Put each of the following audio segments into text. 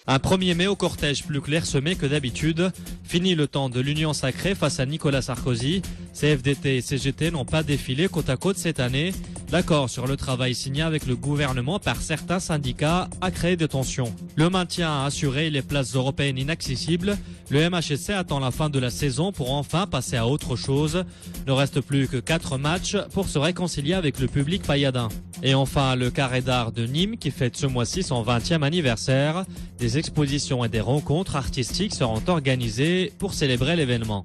Un 1er mai au cortège plus clairsemé que d'habitude. Fini le temps de l'union sacrée face à Nicolas Sarkozy. CFDT et CGT n'ont pas défilé côte à côte cette année. L'accord sur le travail signé avec le gouvernement par certains syndicats a créé des tensions. Le maintien a assuré les places européennes inaccessibles. Le MHSC attend la fin de la saison pour enfin passer à autre chose. Ne reste plus que 4 matchs pour se réconcilier avec le public pailladin. Et enfin, le Carré d'Art de Nîmes qui fête ce mois-ci son 20e anniversaire. Des expositions et des rencontres artistiques seront organisées pour célébrer l'événement.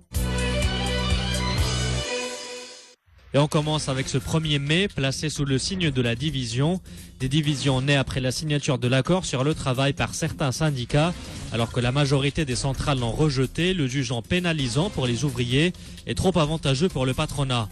Et on commence avec ce 1er mai placé sous le signe de la division. Des divisions nées après la signature de l'accord sur le travail par certains syndicats, alors que la majorité des centrales l'ont rejeté, le jugeant pénalisant pour les ouvriers et trop avantageux pour le patronat.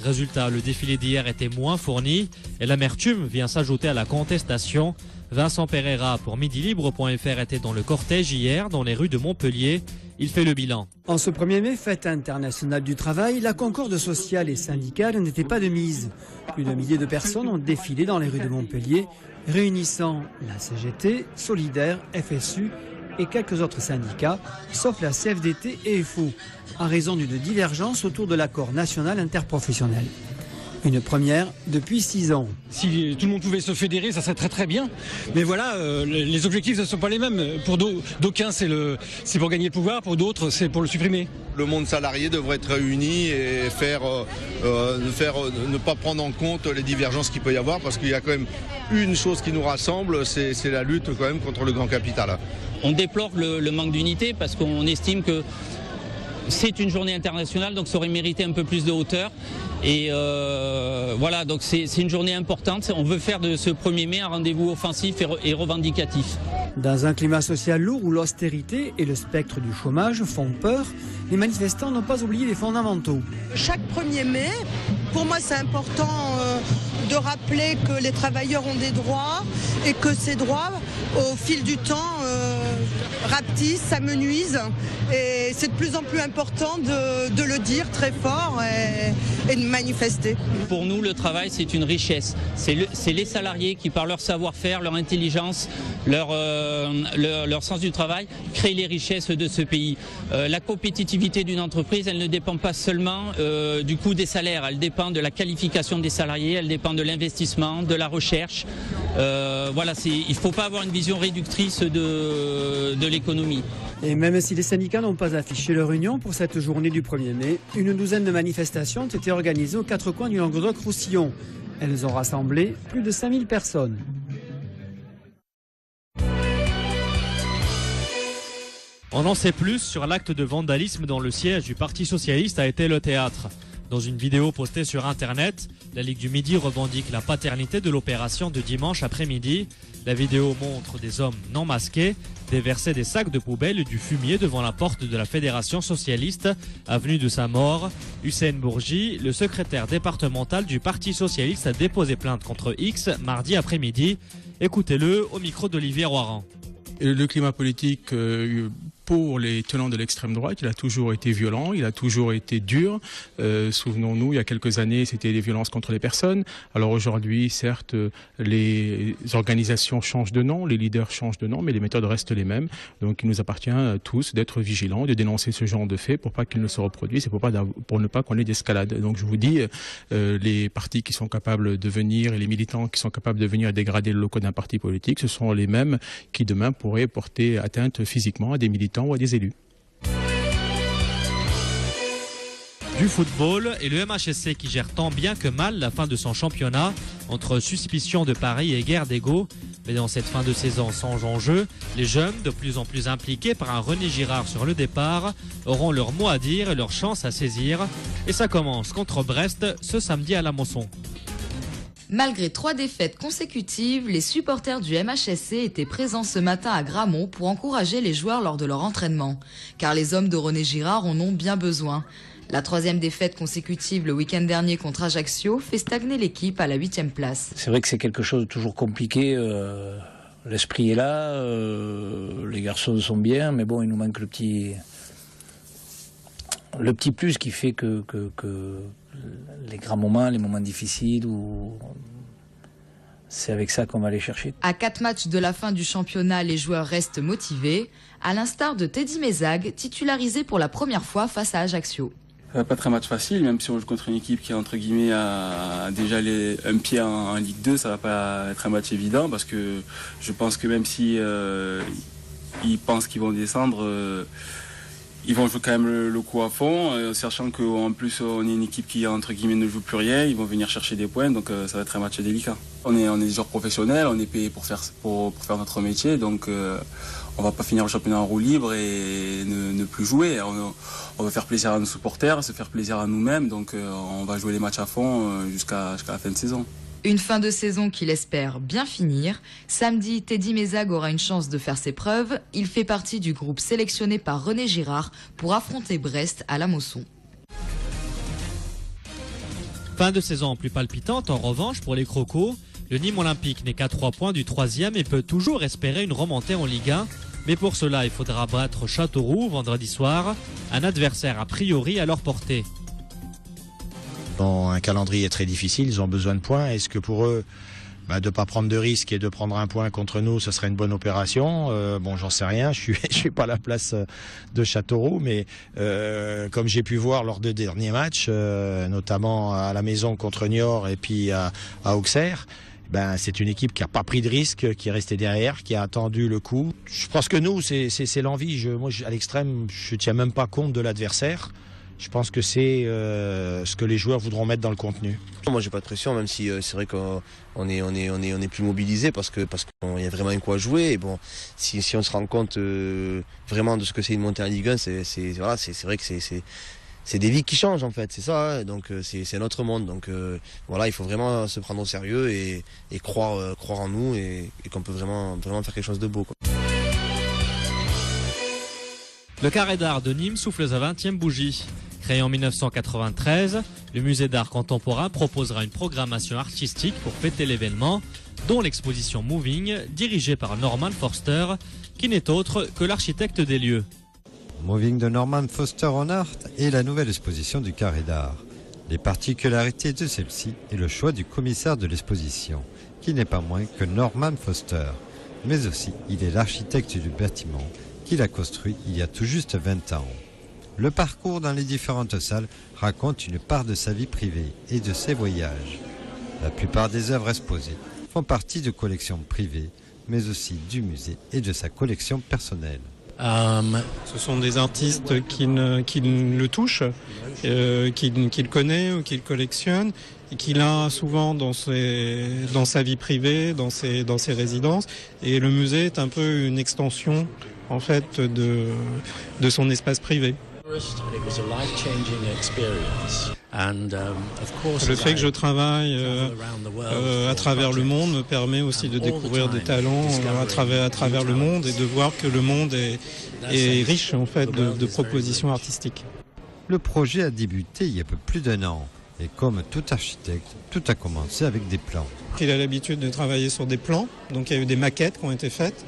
Résultat, le défilé d'hier était moins fourni et l'amertume vient s'ajouter à la contestation. Vincent Pereira pour midilibre.fr était dans le cortège hier dans les rues de Montpellier. Il fait le bilan. En ce 1er mai, fête internationale du travail, la concorde sociale et syndicale n'était pas de mise. Plus d'un millier de personnes ont défilé dans les rues de Montpellier, réunissant la CGT, Solidaire, FSU et quelques autres syndicats, sauf la CFDT et FO, en raison d'une divergence autour de l'accord national interprofessionnel. Une première depuis 6 ans. Si tout le monde pouvait se fédérer, ça serait très très bien. Mais voilà, les objectifs ne sont pas les mêmes. Pour d'aucuns, c'est pour gagner le pouvoir, pour d'autres, c'est pour le supprimer. Le monde salarié devrait être réuni et ne pas prendre en compte les divergences qu'il peut y avoir, parce qu'il y a quand même une chose qui nous rassemble, c'est la lutte quand même contre le grand capital. On déplore le manque d'unité parce qu'on estime que c'est une journée internationale, donc ça aurait mérité un peu plus de hauteur. Et voilà, donc c'est une journée importante. On veut faire de ce 1er mai un rendez-vous offensif et revendicatif. Dans un climat social lourd où l'austérité et le spectre du chômage font peur, les manifestants n'ont pas oublié les fondamentaux. Chaque 1er mai, pour moi c'est important de rappeler que les travailleurs ont des droits et que ces droits, au fil du temps, rapetissent, s'amenuisent. Et c'est de plus en plus important de le dire très fort et de manifester. Pour nous, le travail, c'est une richesse. C'est les salariés qui, par leur savoir-faire, leur intelligence, leur sens du travail, créent les richesses de ce pays. La compétitivité d'une entreprise, elle ne dépend pas seulement du coût des salaires, elle dépend de la qualification des salariés, elle dépend de l'investissement, de la recherche. Voilà, il ne faut pas avoir une vision réductrice de l'économie. Et même si les syndicats n'ont pas affiché leur union pour cette journée du 1er mai, une douzaine de manifestations ont été organisées aux 4 coins du Languedoc-Roussillon. Elles ont rassemblé plus de 5000 personnes. On en sait plus sur l'acte de vandalisme dans le siège du Parti Socialiste a été le théâtre. Dans une vidéo postée sur Internet, la Ligue du Midi revendique la paternité de l'opération de dimanche après-midi. La vidéo montre des hommes non masqués déverser des sacs de poubelle et du fumier devant la porte de la Fédération Socialiste, avenue de Saint-Maur. Hussein Bourgi, le secrétaire départemental du Parti Socialiste, a déposé plainte contre X mardi après-midi. Écoutez-le au micro d'Olivier Roiran. Le climat politique pour les tenants de l'extrême droite, il a toujours été violent, il a toujours été dur. Souvenons-nous, il y a quelques années, c'était des violences contre les personnes. Alors aujourd'hui, certes, les organisations changent de nom, les leaders changent de nom, mais les méthodes restent les mêmes. Donc il nous appartient à tous d'être vigilants, de dénoncer ce genre de faits pour pas qu'ils ne se reproduisent et pour ne pas qu'on ait d'escalade. Donc je vous dis, les partis qui sont capables de venir et les militants qui sont capables de venir dégrader le local d'un parti politique, ce sont les mêmes qui demain pourraient porter atteinte physiquement à des militants ou à des élus. Du football et le MHSC qui gère tant bien que mal la fin de son championnat entre suspicion de paris et guerre d'ego. Mais dans cette fin de saison sans enjeu, les jeunes, de plus en plus impliqués par un René Girard sur le départ, auront leur mot à dire et leur chance à saisir. Et ça commence contre Brest ce samedi à la Mosson. Malgré 3 défaites consécutives, les supporters du MHSC étaient présents ce matin à Gramont pour encourager les joueurs lors de leur entraînement. Car les hommes de René Girard en ont bien besoin. La 3e défaite consécutive le week-end dernier contre Ajaccio fait stagner l'équipe à la 8e place. C'est vrai que c'est quelque chose de toujours compliqué. L'esprit est là, les garçons sont bien, mais bon, il nous manque le petit plus qui fait que les grands moments, les moments difficiles, où c'est avec ça qu'on va aller chercher. À 4 matchs de la fin du championnat, les joueurs restent motivés, à l'instar de Teddy Mézag, titularisé pour la première fois face à Ajaccio. Ça va pas être un match facile, même si on joue contre une équipe qui entre guillemets a déjà un pied en Ligue 2, ça va pas être un match évident parce que je pense que même si ils pensent qu'ils vont descendre, ils vont jouer quand même le coup à fond, sachant qu'en plus on est une équipe qui entre guillemets ne joue plus rien, ils vont venir chercher des points, donc ça va être un match délicat. On est des joueurs professionnels, on est payé pour faire notre métier, donc on va pas finir le championnat en roue libre et ne plus jouer. On va faire plaisir à nos supporters, se faire plaisir à nous-mêmes, donc on va jouer les matchs à fond jusqu'à la fin de saison. Une fin de saison qu'il espère bien finir. Samedi, Teddy Mézag aura une chance de faire ses preuves. Il fait partie du groupe sélectionné par René Girard pour affronter Brest à la Mosson. Fin de saison plus palpitante en revanche pour les Crocos. Le Nîmes Olympique n'est qu'à 3 points du 3e et peut toujours espérer une remontée en Ligue 1. Mais pour cela, il faudra battre Châteauroux vendredi soir, un adversaire a priori à leur portée. Un calendrier très difficile, ils ont besoin de points. Est-ce que pour eux, de ne pas prendre de risques et de prendre un point contre nous, ce serait une bonne opération? J'en sais rien, je suis pas à la place de Châteauroux, mais comme j'ai pu voir lors des derniers matchs, notamment à la maison contre Niort et puis à Auxerre, c'est une équipe qui n'a pas pris de risque, qui est restée derrière, qui a attendu le coup. Je pense que nous, c'est l'envie. Moi, à l'extrême, je ne tiens même pas compte de l'adversaire. Je pense que c'est ce que les joueurs voudront mettre dans le contenu. Moi, j'ai pas de pression, même si c'est vrai qu'on est plus mobilisé parce qu'il y a vraiment quoi jouer. Et bon, si on se rend compte vraiment de ce que c'est une montée en Ligue 1, c'est vrai que c'est des vies qui changent en fait, c'est ça. Hein, donc c'est notre monde. Donc il faut vraiment se prendre au sérieux et croire en nous et qu'on peut vraiment faire quelque chose de beau, quoi. Le Carré d'Art de Nîmes souffle sa 20e bougie. Créé en 1993, le musée d'art contemporain proposera une programmation artistique pour fêter l'événement, dont l'exposition Moving, dirigée par Norman Foster, qui n'est autre que l'architecte des lieux. Moving de Norman Foster en art est la nouvelle exposition du Carré d'Art. Les particularités de celle-ci est le choix du commissaire de l'exposition, qui n'est pas moins que Norman Foster, mais aussi il est l'architecte du bâtiment, qu'il a construit il y a tout juste 20 ans. Le parcours dans les différentes salles raconte une part de sa vie privée et de ses voyages. La plupart des œuvres exposées font partie de collections privées, mais aussi du musée et de sa collection personnelle. Ce sont des artistes qui le touchent, qu'il connaît ou qu'il collectionne, et qu'il a souvent dans sa vie privée, dans ses résidences. Et le musée est un peu une extension en fait de son espace privé. Le fait que je travaille à travers le monde me permet aussi de découvrir des talents à travers le monde et de voir que le monde est riche en fait de propositions artistiques. Le projet a débuté il y a peu plus d'1 an et comme tout architecte, tout a commencé avec des plans. Il a l'habitude de travailler sur des plans, donc il y a eu des maquettes qui ont été faites.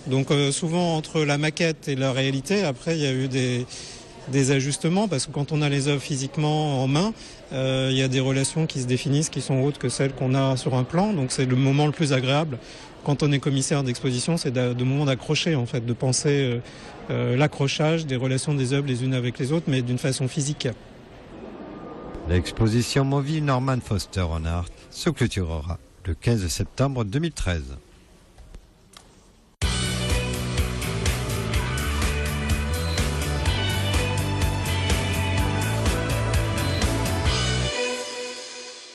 Donc souvent entre la maquette et la réalité, après il y a eu des ajustements parce que quand on a les œuvres physiquement en main, il y a des relations qui se définissent qui sont autres que celles qu'on a sur un plan. Donc c'est le moment le plus agréable quand on est commissaire d'exposition, c'est de moment d'accrocher en fait, de penser l'accrochage des relations des œuvres les unes avec les autres, mais d'une façon physique. L'exposition Moving Norman Foster en art se clôturera le 15 septembre 2013.